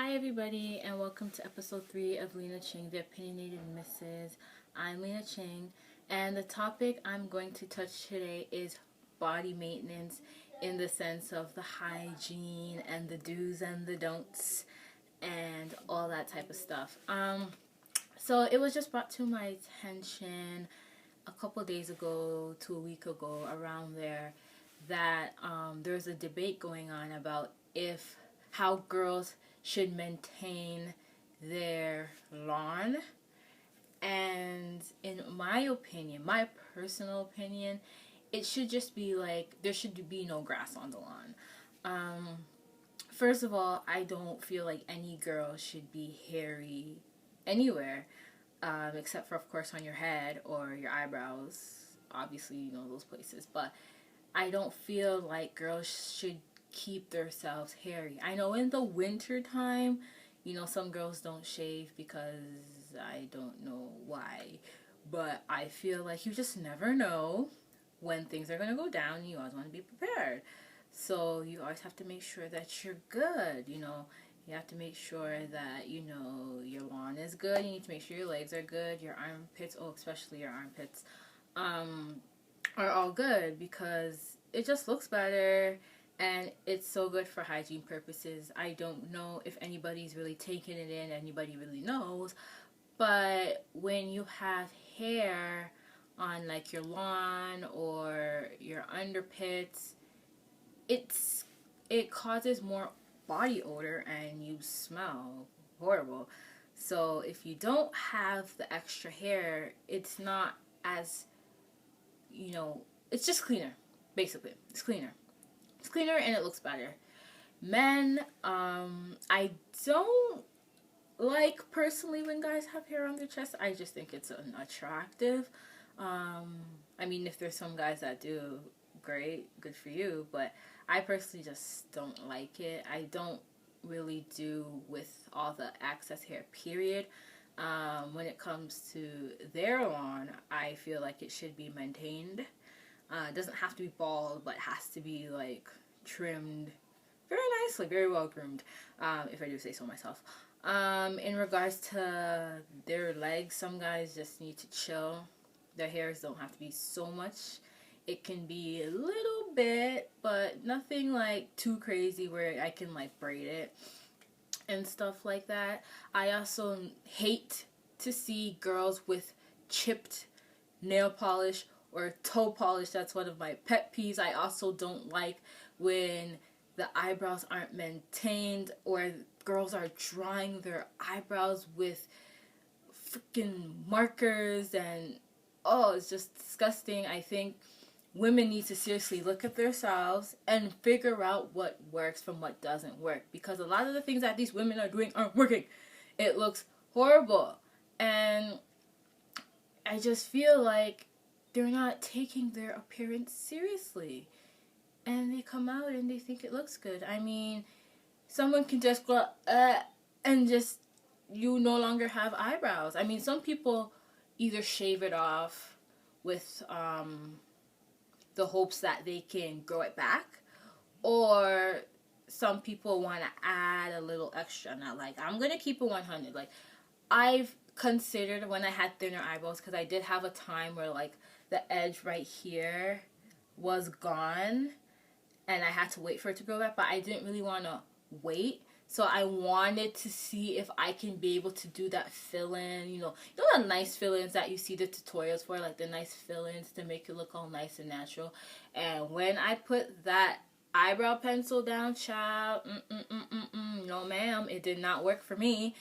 Hi everybody, and welcome to episode 3 of Leena Ching, the Opinionated Mrs. I'm Leena Ching, and the topic I'm going to touch today is body maintenance in the sense of the hygiene and the do's and the don'ts and all that type of stuff. So it was just brought to my attention a couple days ago to a week ago, around there, that there's a debate going on about how girls should maintain their lawn. And in my opinion, my personal opinion, it should just be like there should be no grass on the lawn. First of all, I don't feel like any girl should be hairy anywhere, except for, of course, on your head or your eyebrows. Obviously, you know, those places. But I don't feel like girls should keep themselves hairy. I know in the winter time, you know, some girls don't shave because I don't know why, but I feel like you just never know when things are going to go down. You always want to be prepared, so you always have to make sure that you're good. You know, you have to make sure that, you know, your lawn is good. You need to make sure your legs are good, your armpits, especially your armpits, are all good, because it just looks better. And it's so good for hygiene purposes. I don't know if anybody's really taken it in, anybody really knows. But when you have hair on like your lawn or your underpits, it causes more body odor and you smell horrible. So if you don't have the extra hair, it's not as, you know, it's just cleaner. Basically, it's cleaner. It's cleaner and it looks better. Men, I don't like personally when guys have hair on their chest. I just think it's unattractive. I mean, if there's some guys that do, great, good for you. But I personally just don't like it. I don't really do with all the excess hair, period. When it comes to their lawn, I feel like it should be maintained. It doesn't have to be bald, but it has to be like trimmed very nicely, very well groomed, if I do say so myself. In regards to their legs, some guys just need to chill. Their hairs don't have to be so much. It can be a little bit, but nothing like too crazy where I can like braid it and stuff like that. I also hate to see girls with chipped nail polish or toe polish. That's one of my pet peeves. I also don't like when the eyebrows aren't maintained, or girls are drawing their eyebrows with freaking markers, and it's just disgusting. I think women need to seriously look at themselves and figure out what works from what doesn't work, because a lot of the things that these women are doing aren't working. It looks horrible, and I just feel like they're not taking their appearance seriously, and they come out and they think it looks good. I mean, someone can just go and just, you no longer have eyebrows. I mean, some people either shave it off with the hopes that they can grow it back, or some people want to add a little extra. Now, like, I'm gonna keep it 100. Like, I've considered when I had thinner eyebrows, because I did have a time where like the edge right here was gone and I had to wait for it to grow back, but I didn't really want to wait. So I wanted to see if I can be able to do that fill-in, you know the nice fill-ins that you see the tutorials for, like the nice fill-ins to make it look all nice and natural. And when I put that eyebrow pencil down, child, no ma'am, it did not work for me.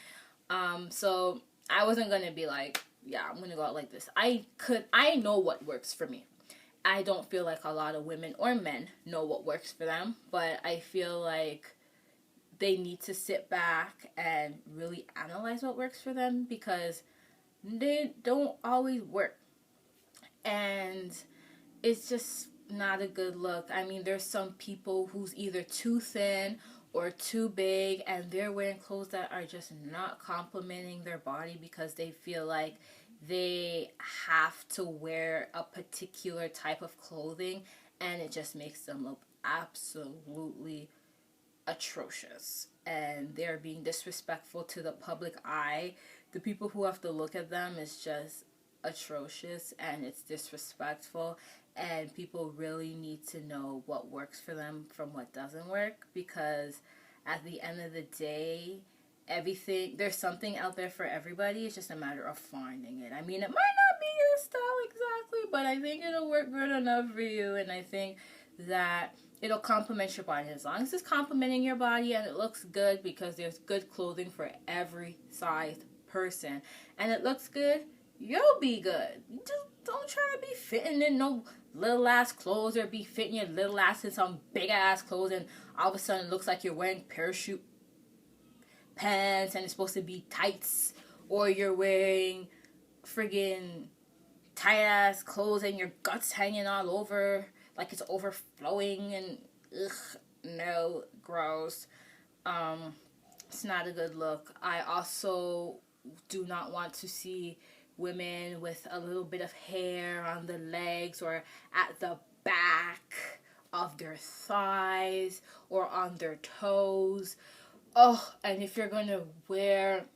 So I wasn't gonna be like, yeah, I'm gonna go out like this. I know what works for me. I don't feel like a lot of women or men know what works for them, but I feel like they need to sit back and really analyze what works for them, because they don't always work. And it's just not a good look. I mean, there's some people who's either too thin or too big, and they're wearing clothes that are just not complimenting their body, because they feel like they have to wear a particular type of clothing, and it just makes them look absolutely atrocious. and they're being disrespectful to the public eye, the people who have to look at them is just atrocious, and it's disrespectful, and people really need to know what works for them from what doesn't work, because at the end of the day, there's something out there for everybody. It's just a matter of finding it. I mean, it might not be your style exactly, but I think it'll work good enough for you, and I think that it'll complement your body. As long as it's complementing your body and it looks good, because there's good clothing for every size person, and it looks good, you'll be good. Just don't try to be fitting in no little ass clothes, or be fitting your little ass in some big ass clothes, and all of a sudden it looks like you're wearing parachute pants and it's supposed to be tights, or you're wearing friggin' tight ass clothes and your guts hanging all over like it's overflowing, and no, gross. It's not a good look. I also do not want to see women with a little bit of hair on the legs or at the back of their thighs or on their toes. Oh, and if you're gonna wear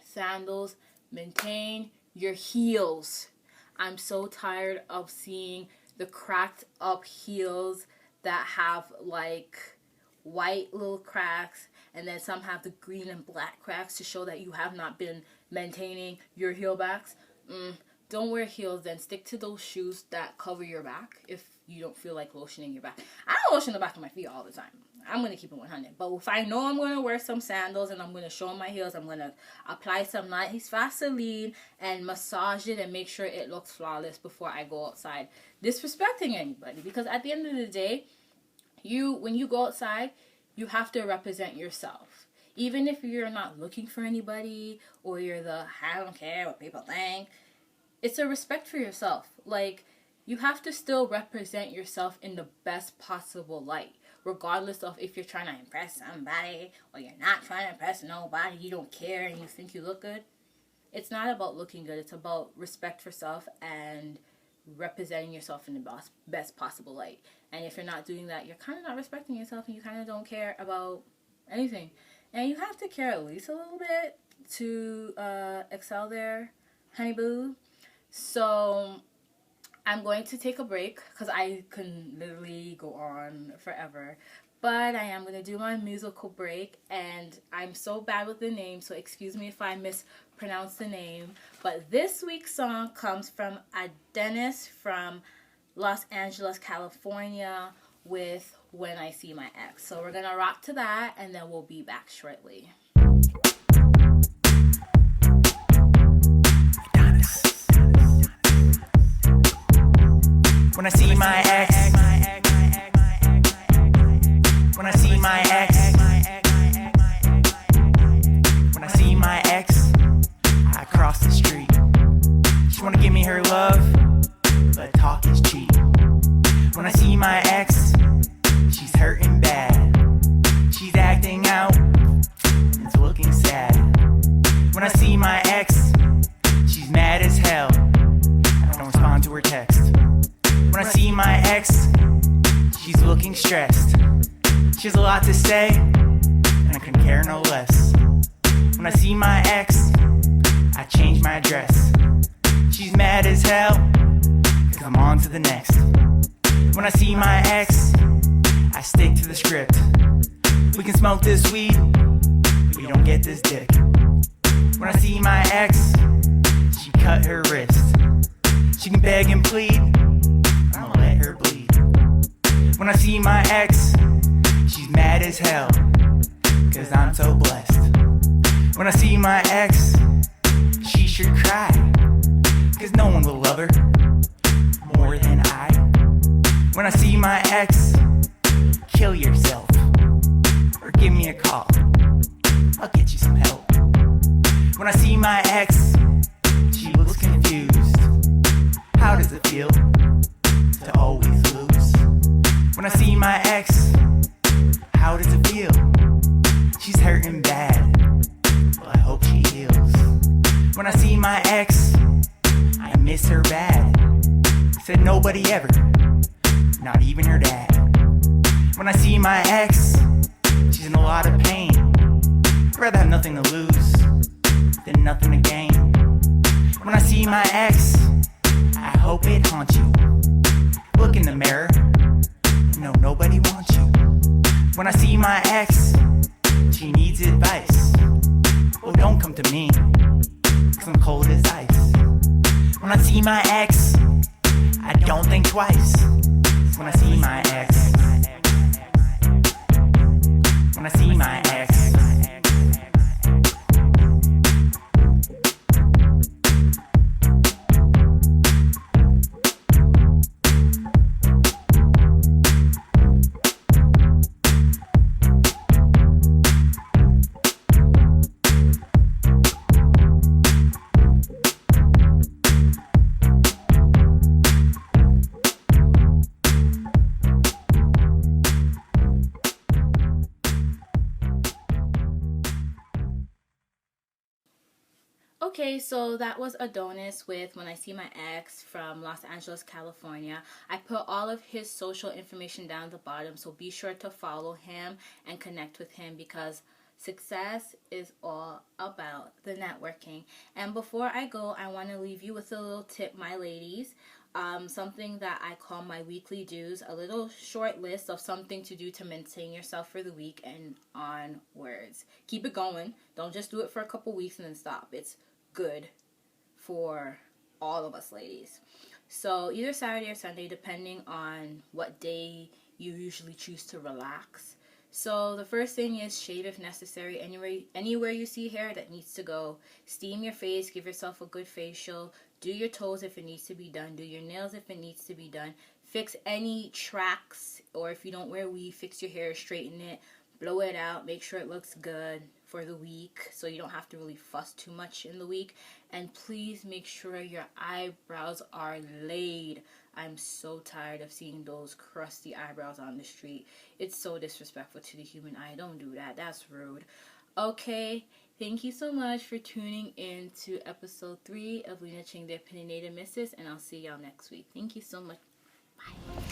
sandals, maintain your heels. I'm so tired of seeing the cracked up heels that have like white little cracks, and then some have the green and black cracks to show that you have not been maintaining your heel backs. Don't wear heels then. Stick to those shoes that cover your back if you don't feel like lotioning your back. I don't lotion the back of my feet all the time. I'm going to keep it 100. But if I know I'm going to wear some sandals and I'm going to show my heels, I'm going to apply some nice Vaseline and massage it and make sure it looks flawless before I go outside disrespecting anybody. Because at the end of the day, when you go outside, you have to represent yourself. Even if you're not looking for anybody, or you're I don't care what people think, it's a respect for yourself. Like, you have to still represent yourself in the best possible light, regardless of if you're trying to impress somebody or you're not trying to impress nobody, you don't care and you think you look good. It's not about looking good. It's about respect for self and representing yourself in the best possible light. And if you're not doing that, you're kind of not respecting yourself, and you kind of don't care about anything. And you have to care at least a little bit to excel there, honey boo. So I'm going to take a break because I can literally go on forever. But I am going to do my musical break, and I'm so bad with the name, so excuse me if I mispronounce the name. But this week's song comes from Adonnis from Los Angeles, California, with When I See My Ex. So we're going to rock to that, and then we'll be back shortly. When I see my ex, when I see my ex, when I see my ex, I cross the street. She wanna give me her love, but talk is cheap. When I see my ex, she's hurting bad. She's acting out, it's looking sad. When I see my ex, she's mad as hell. I don't respond to her text. When I see my ex, she's looking stressed. She has a lot to say, and I couldn't care no less. When I see my ex, I change my address. She's mad as hell, cause I'm on to the next. When I see my ex, I stick to the script. We can smoke this weed, we don't get this dick. When I see my ex, she cut her wrist. She can beg and plead, I'ma let her bleed. When I see my ex, she's mad as hell, cause I'm so blessed. When I see my ex, she should cry, cause no one will love her more than I. When I see my ex, kill yourself, or give me a call, I'll get you some help. When I see my ex, she looks confused. How does it feel to always lose? When I see my ex, how does it feel? She's hurting bad, but I hope she heals. When I see my ex, I miss her bad. Said nobody ever, not even her dad. When I see my ex, she's in a lot of pain. rather have nothing to lose than nothing to gain. When I see my ex, I hope it haunts you. Look in the mirror, no, nobody wants you. When I see my ex, she needs advice. Well, don't come to me, 'cause I'm cold as ice. When I see my ex, I don't think twice. When I see my ex, when I see my ex. Okay, so that was Adonnis with When I See My Ex from Los Angeles, California. I put all of his social information down at the bottom, so be sure to follow him and connect with him because success is all about the networking. And before I go, I want to leave you with a little tip, my ladies. Something that I call my weekly do's, a little short list of something to do to maintain yourself for the week and onwards. Keep it going. Don't just do it for a couple weeks and then stop. It's good for all of us ladies. So either Saturday or Sunday, depending on what day you usually choose to relax. So the first thing is shave if necessary. Anywhere you see hair that needs to go. Steam your face, give yourself a good facial. Do your toes if it needs to be done. Do your nails if it needs to be done. Fix any tracks, or if you don't wear weave, fix your hair, straighten it, blow it out, make sure it looks good for the week so you don't have to really fuss too much in the week. And please make sure your eyebrows are laid. I'm so tired of seeing those crusty eyebrows on the street. It's so disrespectful to the human eye. Don't do that. That's rude. Okay, thank you so much for tuning in to episode 3 of Leena, Ching, the Opinionated Missus, and I'll see y'all next week. Thank you so much. Bye.